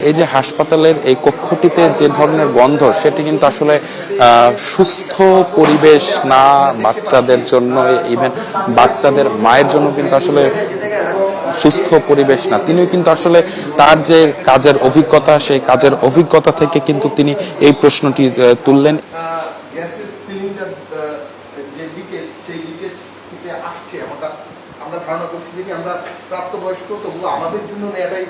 এই যে হাসপাতালের এই কক্ষটিতে যে ধরনের গন্ধ সেটি কিন্তু আসলে সুস্থ পরিবেশ না বাচ্চাদের জন্য, ইভেন বাচ্চাদের মায়ের জন্য কিন্তু আসলে সুস্থ পরিবেশ না। তিনিও কিন্তু আসলে তার যে কাজের অভিজ্ঞতা, সেই কাজের অভিজ্ঞতা থেকে কিন্তু তিনি এই প্রশ্নটি তুললেন। আমরা ধারণা করছি যে আমরা প্রাপ্তবয়স্ক, তবুও আমাদের জন্য এটাই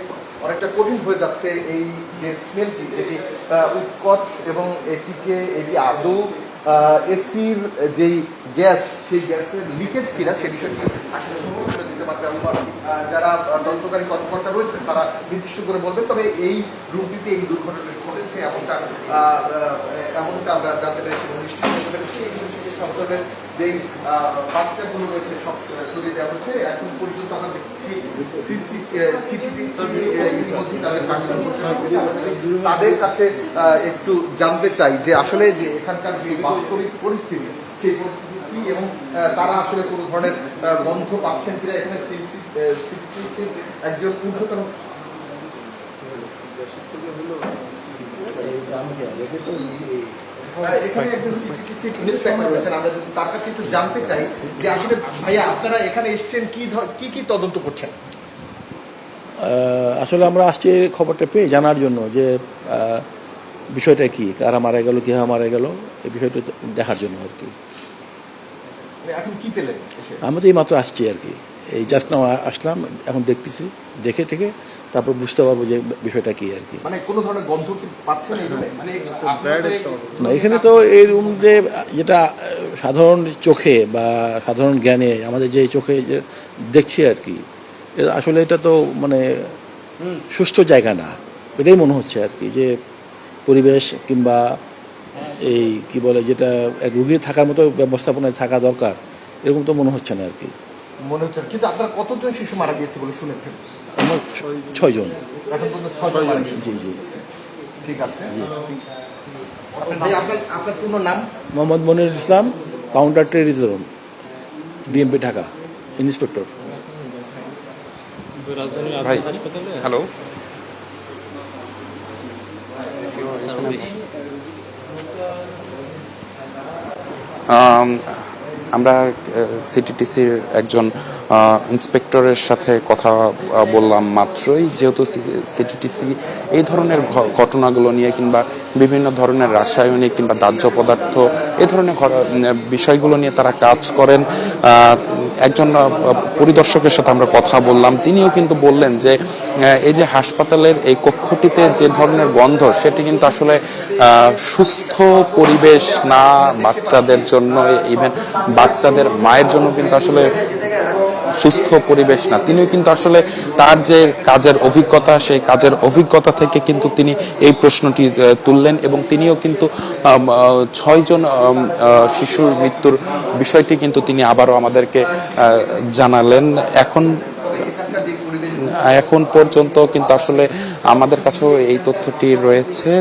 অনেকটা কঠিন হয়ে যাচ্ছে এই যে স্মেলটি, যেটি উৎকট এবং এটিকে এটি আদৌ এসির যেই গ্যাস, সেই গ্যাসের লিকেজ কিনা সে বিষয়টি আসলে সম্ভব করে দিতে পারতে যারা তদন্তকারী কর্মকর্তা রয়েছে তারা নির্দিষ্ট করে বলবেন। তবে এই রুমটিতে এই দুর্ঘটনা ঘটেছে এমনটা আমরা জানতে পেরেছি এবং নিশ্চিত করতে পেরেছি। এই রুমটিতে সব ধরনের যেই বাচ্চাগুলো রয়েছে সব সরিয়ে দেওয়া হচ্ছে। এখন পর্যন্ত আমরা দেখছি তাদের কাছে একটু জানতে চাই যে আসলে যে এখানকার যে বাস্তবিক পরিস্থিতি, সেই পরিস্থিতি কি এবং তারা আসলে কোনো ধরনের গন্ধ পাচ্ছেন কিনা। এখানে একজন ঊর্ধ্বতন এখানে একজন রয়েছেন, আমরা যদি তার কাছে একটু জানতে চাই যে আসলে ভাইয়া আপনারা এখানে এসেছেন কি কি তদন্ত করছেন। আসলে আমরা আসছি খবরটা পেয়ে জানার জন্য যে বিষয়টা কি, কারা মারা গেল, কীভাবে মারা গেল, এই বিষয়টা দেখার জন্য আর কি। এখন কি পেলেন? আমি তো এই মাত্র আসছি আর কি, এই জাস্ট নাও আসলাম, এখন দেখতেছি, দেখে ঠেকে তারপর বুঝতে পারবো যে বিষয়টা কি আর কি। মানে কোনো ধরনের গন্ধ কি পাচ্ছেন না, এখানে তো এই রুম যে যেটা সাধারণ চোখে বা সাধারণ জ্ঞানে আমাদের যে চোখে দেখছি আর কি, আসলে এটা তো মানে সুস্থ জায়গা না, এটাই মনে হচ্ছে আর কি। যে পরিবেশ কিংবা এই কি বলে যেটা রুগীর থাকার মতো ব্যবস্থাপনায় থাকা দরকার, এরকম তো মনে হচ্ছে না আর কি। মনে হচ্ছে। কিন্তু আপনার কতজন শিশু মারা গিয়েছে বলে শুনেছেন? আমার 6 জন। এখন পর্যন্ত 6 জন মারা গিয়েছে। জি জি, ঠিক আছে। আপনার পূর্ণ নাম? Mohammad Monirul Islam, counter terrorism, DMP Dhaka, inspector. Hello, আমরা সিটিটিসির একজন ইন্সপেক্টরের সাথে কথা বললাম মাত্রই। যেহেতু সিটিটিসি এই ধরনের ঘটনাগুলো নিয়ে কিংবা বিভিন্ন ধরনের রাসায়নিক কিংবা দাহ্য পদার্থ এই ধরনের বিষয়গুলো নিয়ে তারা কাজ করেন, একজন পরিদর্শকের সাথে আমরা কথা বললাম। তিনিও কিন্তু বললেন যে এই যে হাসপাতালের এই কক্ষটিতে যে ধরনের গন্ধ সেটি কিন্তু আসলে সুস্থ পরিবেশ না বাচ্চাদের জন্য, ইভেন বাচ্চাদের মায়ের জন্য কিন্তু আসলে সুস্থ পরিবেশ না। তিনিও কিন্তু আসলে তার যে কাজের অভিজ্ঞতা, সেই কাজের অভিজ্ঞতা থেকে কিন্তু তিনি এই প্রশ্নটি তুললেন এবং তিনিও কিন্তু 6 জন শিশুর মৃত্যুর বিষয়টি কিন্তু তিনি আবারও আমাদেরকে জানালেন। এখন পর্যন্ত কিন্তু আসলে আমাদের কাছেও এই তথ্যটি রয়েছে।